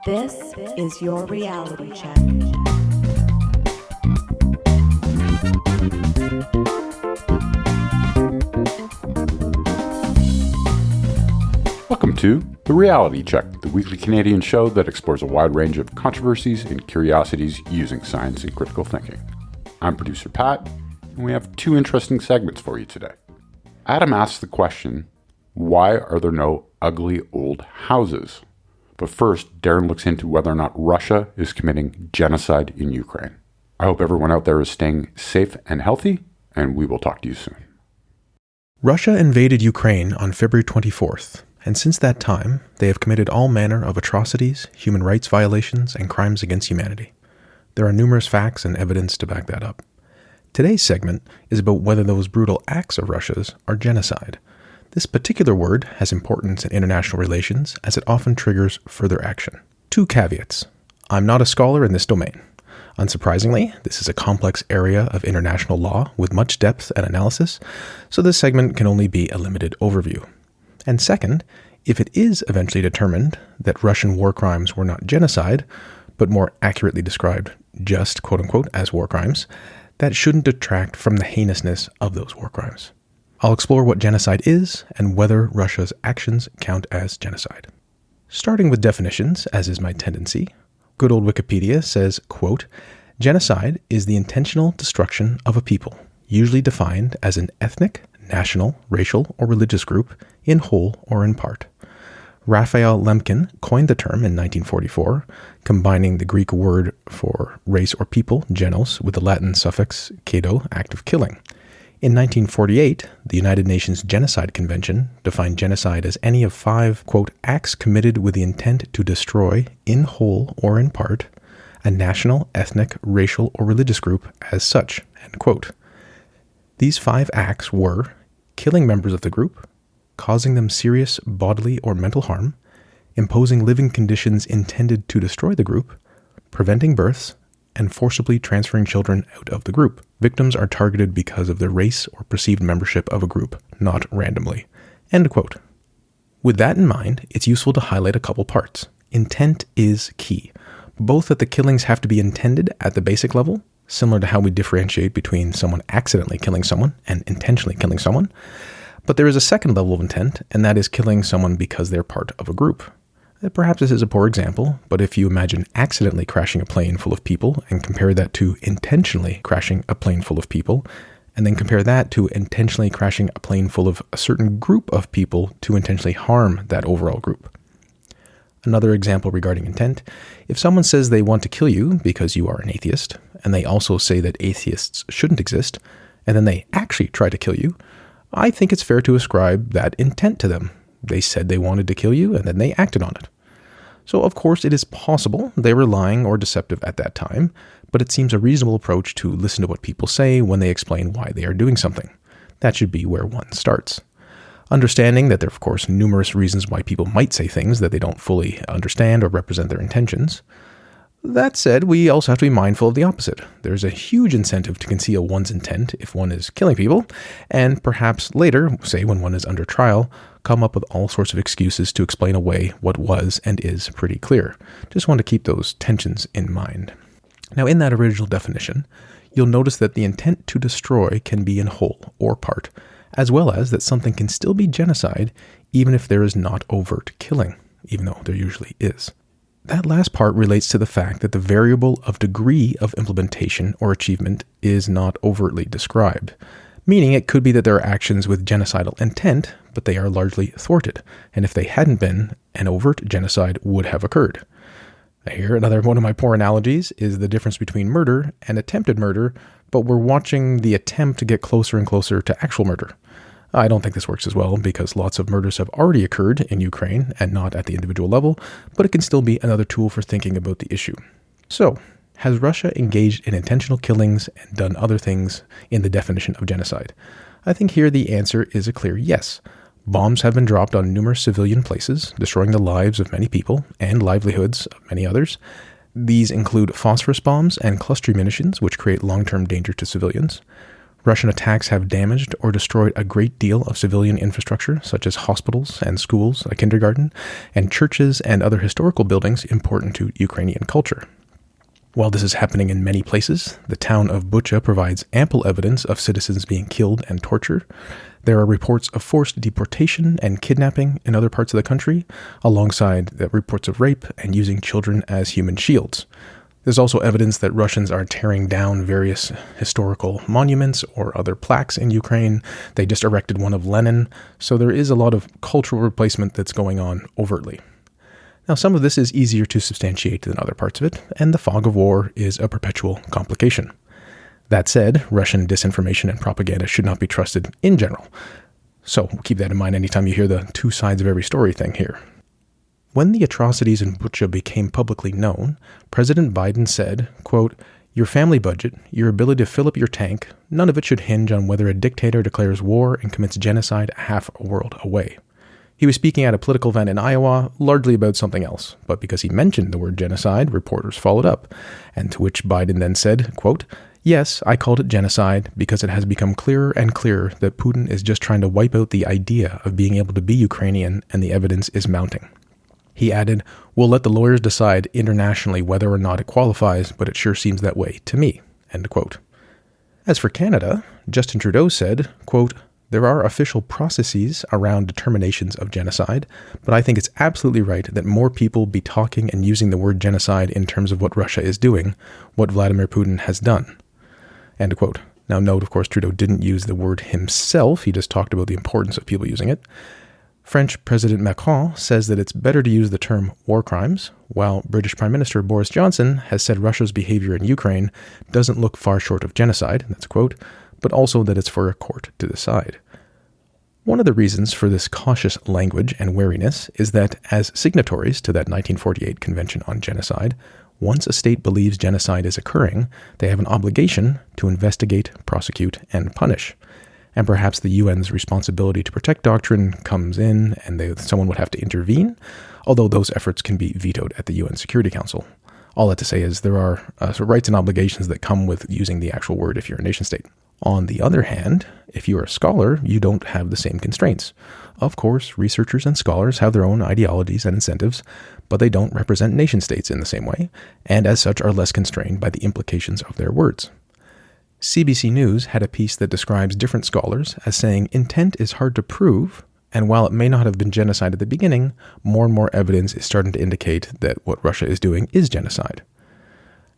This is your reality check. Welcome to The Reality Check, the weekly Canadian show that explores a wide range of controversies and curiosities using science and critical thinking. I'm producer Pat, and we have two interesting segments for you today. Adam asks the question, why are there no ugly old houses? But first, Darren looks into whether or not Russia is committing genocide in Ukraine. I hope everyone out there is staying safe and healthy, and we will talk to you soon. Russia invaded Ukraine on February 24th, and since that time, they have committed all manner of atrocities, human rights violations, and crimes against humanity. There are numerous facts and evidence to back that up. Today's segment is about whether those brutal acts of Russia's are genocide. This particular word has importance in international relations as it often triggers further action. Two caveats. I'm not a scholar in this domain. Unsurprisingly, this is a complex area of international law with much depth and analysis, so this segment can only be a limited overview. And second, if it is eventually determined that Russian war crimes were not genocide, but more accurately described just quote-unquote as war crimes, that shouldn't detract from the heinousness of those war crimes. I'll explore what genocide is and whether Russia's actions count as genocide. Starting with definitions, as is my tendency, good old Wikipedia says, quote, genocide is the intentional destruction of a people, usually defined as an ethnic, national, racial, or religious group, in whole or in part. Raphael Lemkin coined the term in 1944, combining the Greek word for race or people, genos, with the Latin suffix cedo, act of killing. In 1948, the United Nations Genocide Convention defined genocide as any of five, quote, acts committed with the intent to destroy, in whole or in part, a national, ethnic, racial, or religious group as such, end quote. These five acts were killing members of the group, causing them serious bodily or mental harm, imposing living conditions intended to destroy the group, preventing births, and forcibly transferring children out of the group. Victims are targeted because of their race or perceived membership of a group, not randomly. End quote. With that in mind, it's useful to highlight a couple parts. Intent is key. Both that the killings have to be intended at the basic level, similar to how we differentiate between someone accidentally killing someone and intentionally killing someone, but there is a second level of intent, and that is killing someone because they're part of a group. Perhaps this is a poor example, but if you imagine accidentally crashing a plane full of people and compare that to intentionally crashing a plane full of people, and then compare that to intentionally crashing a plane full of a certain group of people to intentionally harm that overall group. Another example regarding intent, if someone says they want to kill you because you are an atheist, and they also say that atheists shouldn't exist, and then they actually try to kill you, I think it's fair to ascribe that intent to them. They said they wanted to kill you, and then they acted on it. So, of course, it is possible they were lying or deceptive at that time, but it seems a reasonable approach to listen to what people say when they explain why they are doing something. That should be where one starts. Understanding that there are, of course, numerous reasons why people might say things that they don't fully understand or represent their intentions. That said, we also have to be mindful of the opposite. There's a huge incentive to conceal one's intent if one is killing people, and perhaps later, say when one is under trial, come up with all sorts of excuses to explain away what was and is pretty clear. Just want to keep those tensions in mind. Now, in that original definition, you'll notice that the intent to destroy can be in whole or part, as well as that something can still be genocide even if there is not overt killing, even though there usually is. That last part relates to the fact that the variable of degree of implementation or achievement is not overtly described, meaning it could be that there are actions with genocidal intent, but they are largely thwarted, and if they hadn't been, an overt genocide would have occurred. Here, another one of my poor analogies is the difference between murder and attempted murder, but we're watching the attempt to get closer and closer to actual murder. I don't think this works as well because lots of murders have already occurred in Ukraine and not at the individual level, but it can still be another tool for thinking about the issue. So, has Russia engaged in intentional killings and done other things in the definition of genocide? I think here the answer is a clear yes. Bombs have been dropped on numerous civilian places, destroying the lives of many people and livelihoods of many others. These include phosphorus bombs and cluster munitions, which create long-term danger to civilians. Russian attacks have damaged or destroyed a great deal of civilian infrastructure, such as hospitals and schools, a kindergarten, and churches and other historical buildings important to Ukrainian culture. While this is happening in many places, the town of Bucha provides ample evidence of citizens being killed and tortured. There are reports of forced deportation and kidnapping in other parts of the country, alongside the reports of rape and using children as human shields. There's also evidence that Russians are tearing down various historical monuments or other plaques in Ukraine. They just erected one of Lenin, so there is a lot of cultural replacement that's going on overtly. Now, some of this is easier to substantiate than other parts of it, and the fog of war is a perpetual complication. That said, Russian disinformation and propaganda should not be trusted in general. So keep that in mind anytime you hear the two sides of every story thing here. When the atrocities in Bucha became publicly known, President Biden said, quote, "Your family budget, your ability to fill up your tank, none of it should hinge on whether a dictator declares war and commits genocide half a world away." He was speaking at a political event in Iowa, largely about something else, but because he mentioned the word genocide, reporters followed up, and to which Biden then said, quote, "Yes, I called it genocide because it has become clearer and clearer that Putin is just trying to wipe out the idea of being able to be Ukrainian, and the evidence is mounting." He added, "We'll let the lawyers decide internationally whether or not it qualifies, but it sure seems that way to me." End quote. As for Canada, Justin Trudeau said, quote, "There are official processes around determinations of genocide, but I think it's absolutely right that more people be talking and using the word genocide in terms of what Russia is doing, what Vladimir Putin has done." End quote. Now note, of course, Trudeau didn't use the word himself. He just talked about the importance of people using it. French President Macron says that it's better to use the term war crimes, while British Prime Minister Boris Johnson has said Russia's behavior in Ukraine doesn't look far short of genocide, that's a quote, but also that it's for a court to decide. One of the reasons for this cautious language and wariness is that as signatories to that 1948 Convention on Genocide, once a state believes genocide is occurring, they have an obligation to investigate, prosecute, and punish. And perhaps the UN's responsibility to protect doctrine comes in and someone would have to intervene, although those efforts can be vetoed at the UN Security Council. All that to say is there are rights and obligations that come with using the actual word if you're a nation state. On the other hand, if you are a scholar, you don't have the same constraints. Of course, researchers and scholars have their own ideologies and incentives, but they don't represent nation states in the same way, and as such are less constrained by the implications of their words. CBC News had a piece that describes different scholars as saying intent is hard to prove, and while it may not have been genocide at the beginning, more and more evidence is starting to indicate that what Russia is doing is genocide.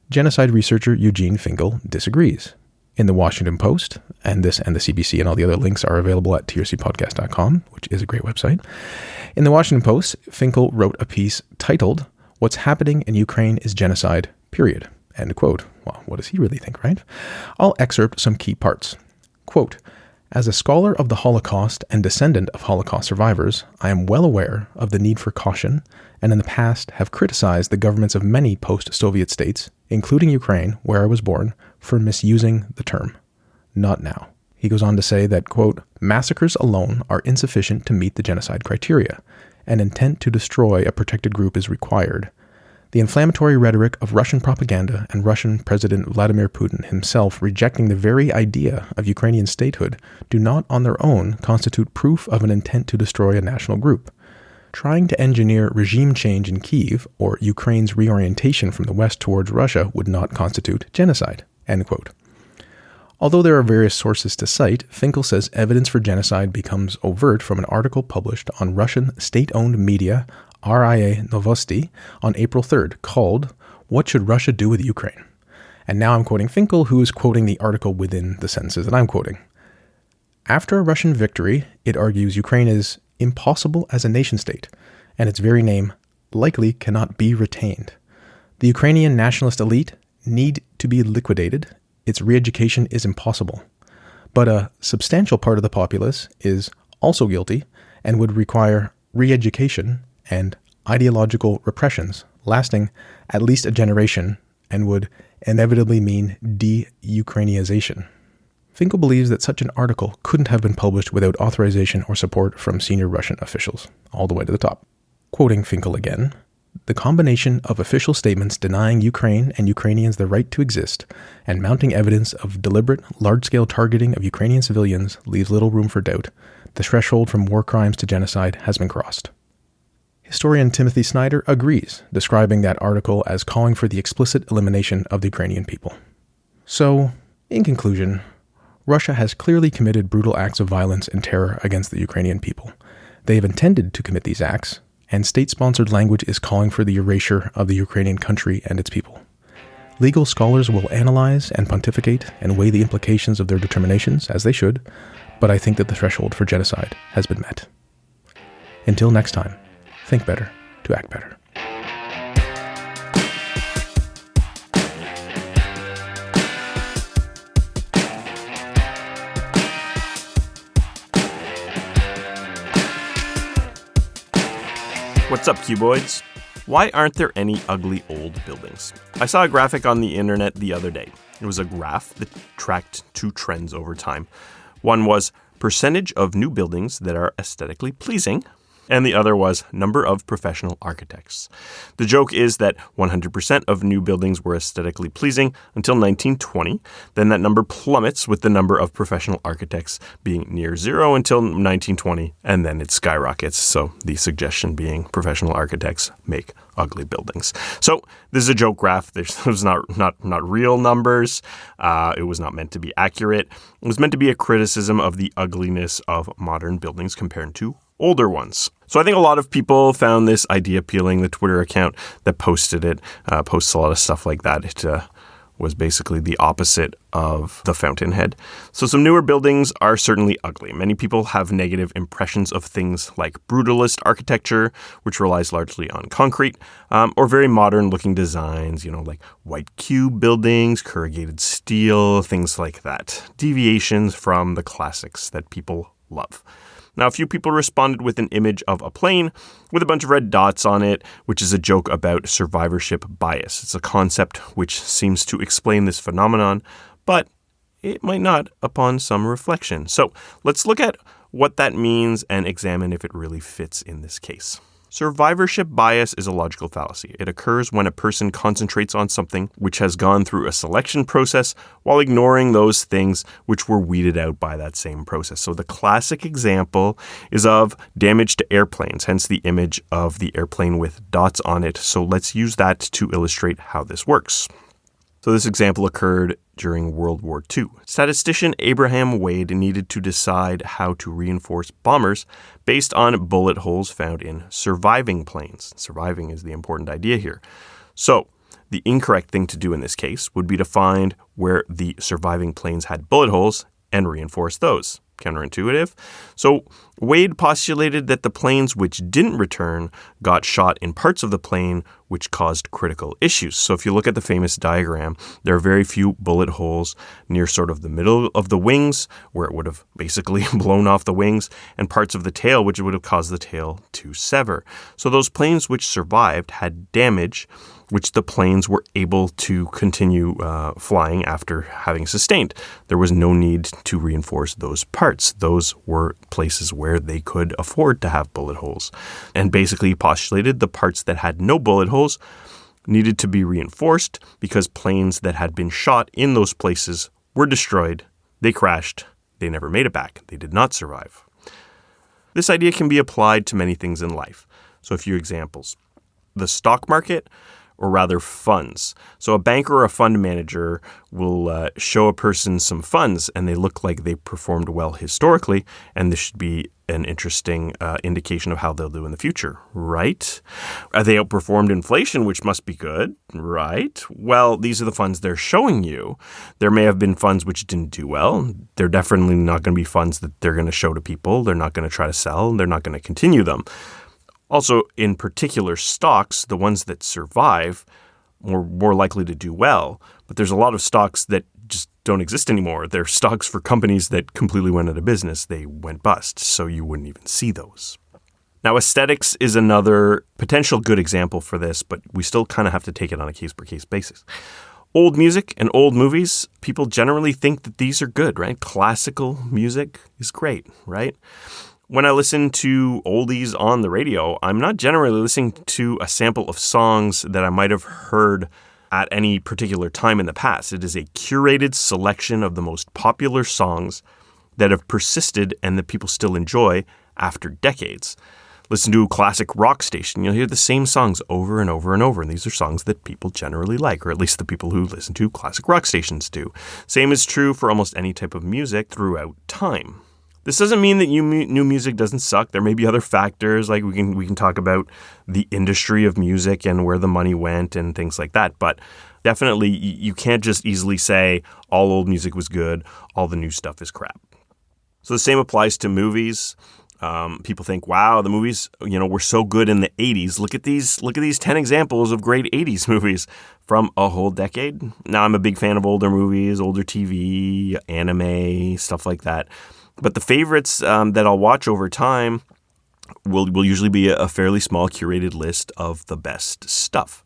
Genocide researcher Eugene Finkel disagrees. In the Washington Post, and this and the CBC and all the other links are available at trcpodcast.com, which is a great website. In the Washington Post, Finkel wrote a piece titled, "What's Happening in Ukraine is Genocide, period." End quote. Well, what does he really think, right? I'll excerpt some key parts. Quote, "As a scholar of the Holocaust and descendant of Holocaust survivors, I am well aware of the need for caution, and in the past have criticized the governments of many post-Soviet states, including Ukraine, where I was born, for misusing the term. Not now." He goes on to say that, quote, "Massacres alone are insufficient to meet the genocide criteria. An intent to destroy a protected group is required. The inflammatory rhetoric of Russian propaganda and Russian President Vladimir Putin himself rejecting the very idea of Ukrainian statehood do not on their own constitute proof of an intent to destroy a national group. Trying to engineer regime change in Kyiv or Ukraine's reorientation from the west towards Russia would not constitute genocide." End quote. Although there are various sources to cite, Finkel says evidence for genocide becomes overt from an article published on Russian state-owned media RIA Novosti on April 3rd called "What Should Russia Do with Ukraine?" And now I'm quoting Finkel, who is quoting the article within the sentences that I'm quoting. "After a Russian victory, it argues Ukraine is impossible as a nation state, and its very name likely cannot be retained. The Ukrainian nationalist elite need to be liquidated. Its re-education is impossible. But a substantial part of the populace is also guilty and would require re-education and ideological repressions lasting at least a generation and would inevitably mean de-Ukrainization." Finkel believes that such an article couldn't have been published without authorization or support from senior Russian officials, all the way to the top. Quoting Finkel again, The combination of official statements denying Ukraine and Ukrainians the right to exist and mounting evidence of deliberate, large-scale targeting of Ukrainian civilians leaves little room for doubt. The threshold from war crimes to genocide has been crossed. Historian Timothy Snyder agrees, describing that article as calling for the explicit elimination of the Ukrainian people. So, in conclusion, Russia has clearly committed brutal acts of violence and terror against the Ukrainian people. They have intended to commit these acts, and state-sponsored language is calling for the erasure of the Ukrainian country and its people. Legal scholars will analyze and pontificate and weigh the implications of their determinations, as they should, but I think that the threshold for genocide has been met. Until next time, think better to act better. What's up, cuboids? Why aren't there any ugly old buildings? I saw a graphic on the internet the other day. It was a graph that tracked two trends over time. One was percentage of new buildings that are aesthetically pleasing, and the other was number of professional architects. The joke is that 100% of new buildings were aesthetically pleasing until 1920. Then that number plummets with the number of professional architects being near zero until 1920, and then it skyrockets. So the suggestion being professional architects make ugly buildings. So this is a joke graph. This was not real numbers. It was not meant to be accurate. It was meant to be a criticism of the ugliness of modern buildings compared to older ones. So I think a lot of people found this idea appealing. The Twitter account that posted it posts a lot of stuff like that. It was basically the opposite of the Fountainhead. So some newer buildings are certainly ugly. Many people have negative impressions of things like brutalist architecture, which relies largely on concrete, or very modern-looking designs, like white cube buildings, corrugated steel, things like that. Deviations from the classics that people love. Now, a few people responded with an image of a plane with a bunch of red dots on it, which is a joke about survivorship bias. It's a concept which seems to explain this phenomenon, but it might not upon some reflection. So let's look at what that means and examine if it really fits in this case. Survivorship bias is a logical fallacy. It occurs when a person concentrates on something which has gone through a selection process while ignoring those things which were weeded out by that same process. So the classic example is of damage to airplanes, hence the image of the airplane with dots on it. So let's use that to illustrate how this works. So this example occurred during World War II. Statistician Abraham Wade needed to decide how to reinforce bombers based on bullet holes found in surviving planes. Surviving is the important idea here. So the incorrect thing to do in this case would be to find where the surviving planes had bullet holes and reinforce those. Counterintuitive. So Wade postulated that the planes which didn't return got shot in parts of the plane which caused critical issues. So if you look at the famous diagram, there are very few bullet holes near sort of the middle of the wings where it would have basically blown off the wings, and parts of the tail which would have caused the tail to sever. So those planes which survived had damage which the planes were able to continue flying after having sustained. There was no need to reinforce those parts. Those were places where they could afford to have bullet holes. And basically postulated the parts that had no bullet holes needed to be reinforced because planes that had been shot in those places were destroyed. They crashed. They never made it back. They did not survive. This idea can be applied to many things in life. So a few examples. The stock market, or rather funds. So a banker or a fund manager will show a person some funds and they look like they performed well historically, and this should be an interesting indication of how they'll do in the future, right? They outperformed inflation, which must be good, right? Well, these are the funds they're showing you. There may have been funds which didn't do well. They're definitely not going to be funds that they're going to show to people. They're not going to try to sell. They're not going to continue them. Also, in particular stocks, the ones that survive are more likely to do well. But there's a lot of stocks that just don't exist anymore. They're stocks for companies that completely went out of business. They went bust, so you wouldn't even see those. Now, aesthetics is another potential good example for this, but we still kind of have to take it on a case-by-case basis. Old music and old movies, people generally think that these are good, right? Classical music is great, right? When I listen to oldies on the radio, I'm not generally listening to a sample of songs that I might have heard at any particular time in the past. It is a curated selection of the most popular songs that have persisted and that people still enjoy after decades. Listen to a classic rock station, you'll hear the same songs over and over and over, and these are songs that people generally like, or at least the people who listen to classic rock stations do. Same is true for almost any type of music throughout time. This doesn't mean that new music doesn't suck. There may be other factors, like we can talk about the industry of music and where the money went and things like that. But definitely, you can't just easily say all old music was good, all the new stuff is crap. So the same applies to movies. People think, wow, the movies, were so good in the 80s. Look at these 10 examples of great 80s movies from a whole decade. Now, I'm a big fan of older movies, older TV, anime, stuff like that. But the favorites that I'll watch over time will usually be a fairly small curated list of the best stuff.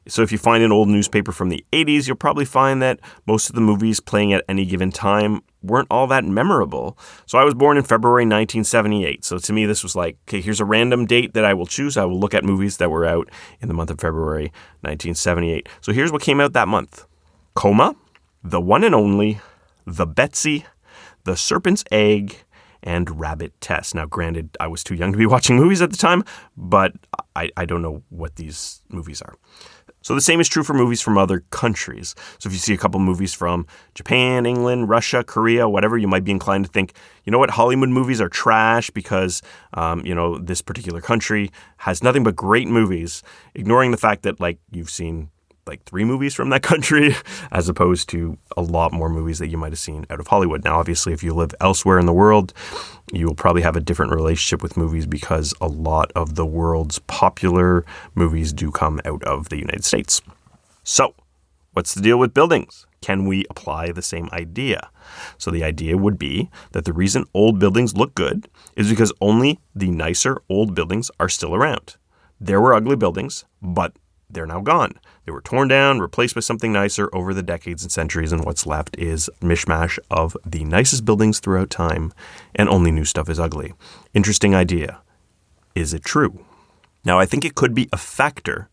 So if you find an old newspaper from the 80s, you'll probably find that most of the movies playing at any given time weren't all that memorable. So I was born in February 1978. So to me, this was like, okay, here's a random date that I will choose. I will look at movies that were out in the month of February 1978. So here's what came out that month. Coma, The One and Only, The Betsy, The Serpent's Egg, and Rabbit Test. Now, granted, I was too young to be watching movies at the time, but I don't know what these movies are. So the same is true for movies from other countries. So if you see a couple movies from Japan, England, Russia, Korea, whatever, you might be inclined to think, you know what, Hollywood movies are trash because, this particular country has nothing but great movies, ignoring the fact that, you've seen 3 movies from that country as opposed to a lot more movies that you might have seen out of Hollywood. Now, obviously, if you live elsewhere in the world, you will probably have a different relationship with movies because a lot of the world's popular movies do come out of the United States. So, what's the deal with buildings? Can we apply the same idea? So the idea would be that the reason old buildings look good is because only the nicer old buildings are still around. There were ugly buildings, but they're now gone. They were torn down, replaced by something nicer over the decades and centuries, and what's left is a mishmash of the nicest buildings throughout time, and only new stuff is ugly. Interesting idea. Is it true? Now, I think it could be a factor,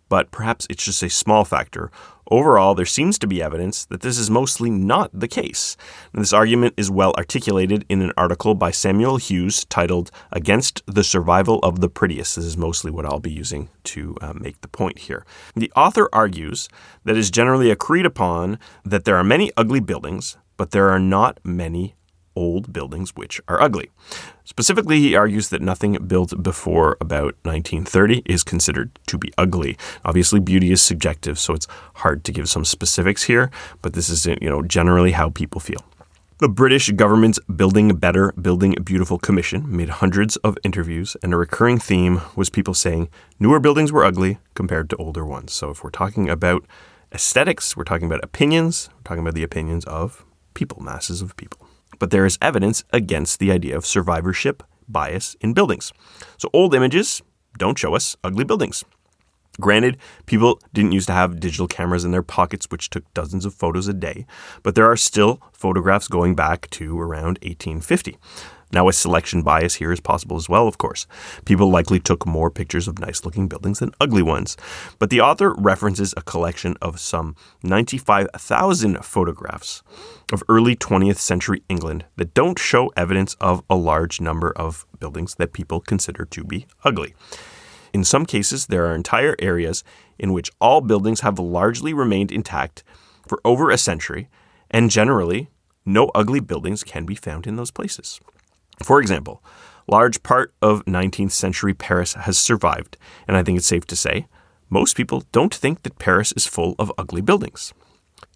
but perhaps it's just a small factor. Overall, there seems to be evidence that this is mostly not the case. And this argument is well articulated in an article by Samuel Hughes titled Against the Survival of the Prettiest. This is mostly what I'll be using to make the point here. The author argues that it is generally agreed upon that there are many ugly buildings, but there are not many old buildings which are ugly. Specifically, he argues that nothing built before about 1930 is considered to be ugly. Obviously, beauty is subjective, so it's hard to give some specifics here, but this is, generally how people feel. The British government's Building Better, Building Beautiful Commission made hundreds of interviews, and a recurring theme was people saying newer buildings were ugly compared to older ones. So if we're talking about aesthetics, we're talking about opinions, we're talking about the opinions of people, masses of people. But there is evidence against the idea of survivorship bias in buildings. So old images don't show us ugly buildings. Granted, people didn't used to have digital cameras in their pockets, which took dozens of photos a day, but there are still photographs going back to around 1850. Now, a selection bias here is possible as well, of course. People likely took more pictures of nice-looking buildings than ugly ones. But the author references a collection of some 95,000 photographs of early 20th century England that don't show evidence of a large number of buildings that people consider to be ugly. In some cases, there are entire areas in which all buildings have largely remained intact for over a century, and generally, no ugly buildings can be found in those places. For example, large part of 19th century Paris has survived, and I think it's safe to say most people don't think that Paris is full of ugly buildings.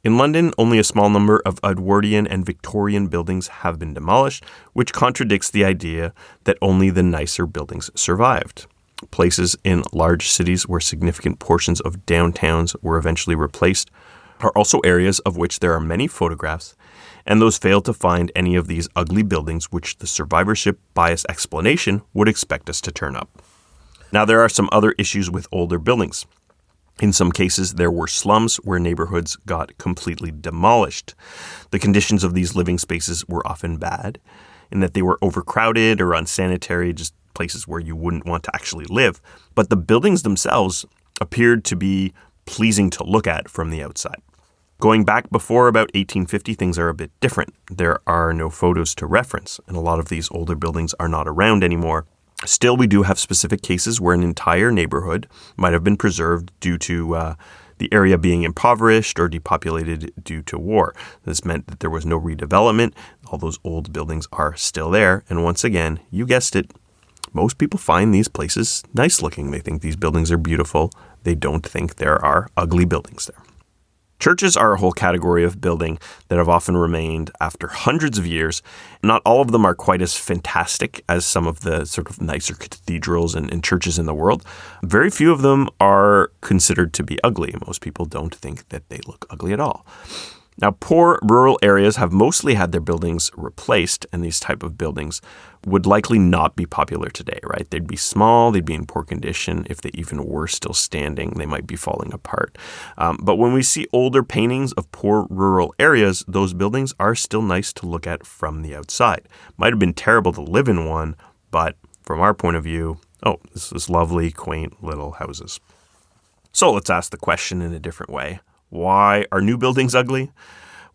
In London, only a small number of Edwardian and Victorian buildings have been demolished, which contradicts the idea that only the nicer buildings survived. Places in large cities where significant portions of downtowns were eventually replaced are also areas of which there are many photographs, and those fail to find any of these ugly buildings which the survivorship bias explanation would expect us to turn up. Now, there are some other issues with older buildings. In some cases, there were slums where neighborhoods got completely demolished. The conditions of these living spaces were often bad, in that they were overcrowded or unsanitary, just places where you wouldn't want to actually live. But the buildings themselves appeared to be pleasing to look at from the outside. Going back before about 1850, things are a bit different. There are no photos to reference, and a lot of these older buildings are not around anymore. Still, we do have specific cases where an entire neighborhood might have been preserved due to the area being impoverished or depopulated due to war. This meant that there was no redevelopment. All those old buildings are still there. And once again, you guessed it, most people find these places nice looking. They think these buildings are beautiful. They don't think there are ugly buildings there. Churches are a whole category of building that have often remained after hundreds of years. Not all of them are quite as fantastic as some of the sort of nicer cathedrals and churches in the world. Very few of them are considered to be ugly. Most people don't think that they look ugly at all. Now, poor rural areas have mostly had their buildings replaced, and these type of buildings would likely not be popular today, right? They'd be small, they'd be in poor condition. If they even were still standing, they might be falling apart. But when we see older paintings of poor rural areas, those buildings are still nice to look at from the outside. Might have been terrible to live in one, but from our point of view, this is lovely, quaint little houses. So let's ask the question in a different way. Why are new buildings ugly?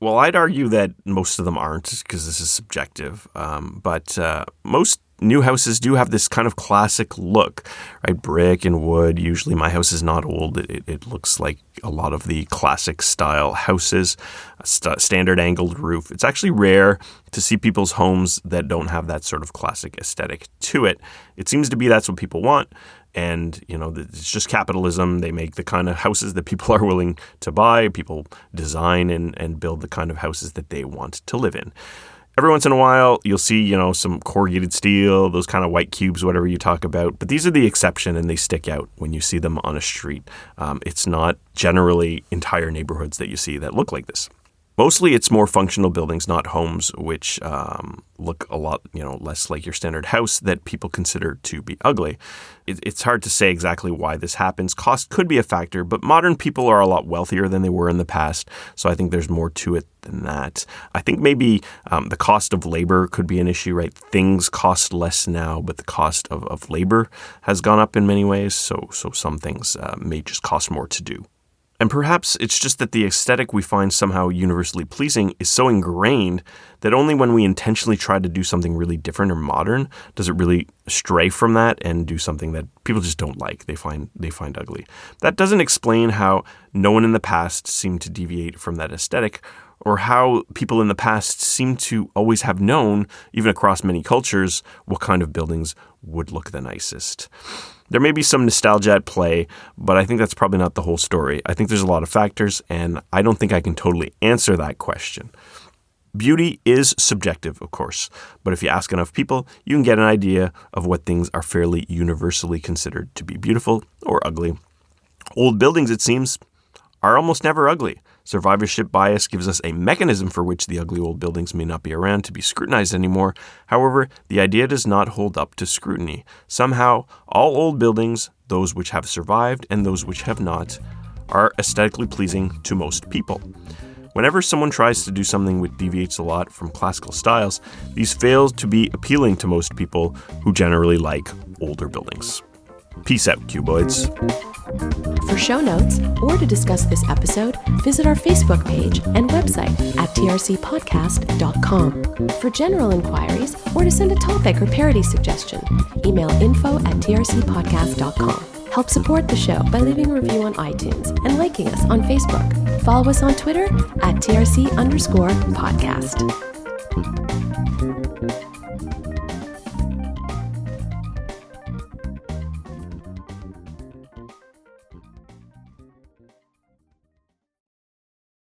Well, I'd argue that most of them aren't, because this is subjective. But most new houses do have this kind of classic look, right? Brick and wood. Usually my house is not old. It looks like a lot of the classic style houses, standard angled roof. It's actually rare to see people's homes that don't have that sort of classic aesthetic to it. It seems to be that's what people want. And, it's just capitalism. They make the kind of houses that people are willing to buy. People design and build the kind of houses that they want to live in. Every once in a while, you'll see, some corrugated steel, those kind of white cubes, whatever you talk about. But these are the exception, and they stick out when you see them on a street. It's not generally entire neighborhoods that you see that look like this. Mostly it's more functional buildings, not homes, which look a lot, less like your standard house that people consider to be ugly. It's hard to say exactly why this happens. Cost could be a factor, but modern people are a lot wealthier than they were in the past. So I think there's more to it than that. I think maybe the cost of labor could be an issue, right? Things cost less now, but the cost of labor has gone up in many ways. So some things may just cost more to do. And perhaps it's just that the aesthetic we find somehow universally pleasing is so ingrained that only when we intentionally try to do something really different or modern does it really stray from that and do something that people just don't like, they find ugly. That doesn't explain how no one in the past seemed to deviate from that aesthetic, or how people in the past seem to always have known, even across many cultures, what kind of buildings would look the nicest. There may be some nostalgia at play, but I think that's probably not the whole story. I think there's a lot of factors, and I don't think I can totally answer that question. Beauty is subjective, of course, but if you ask enough people, you can get an idea of what things are fairly universally considered to be beautiful or ugly. Old buildings, it seems, are almost never ugly. Survivorship bias gives us a mechanism for which the ugly old buildings may not be around to be scrutinized anymore. However, the idea does not hold up to scrutiny. Somehow, all old buildings, those which have survived and those which have not, are aesthetically pleasing to most people. Whenever someone tries to do something which deviates a lot from classical styles, these fail to be appealing to most people who generally like older buildings. Peace out, cuboids. For show notes or to discuss this episode, visit our Facebook page and website at trcpodcast.com. For general inquiries or to send a topic or parody suggestion, email info@trcpodcast.com. Help support the show by leaving a review on iTunes and liking us on Facebook. Follow us on Twitter @TRC_podcast.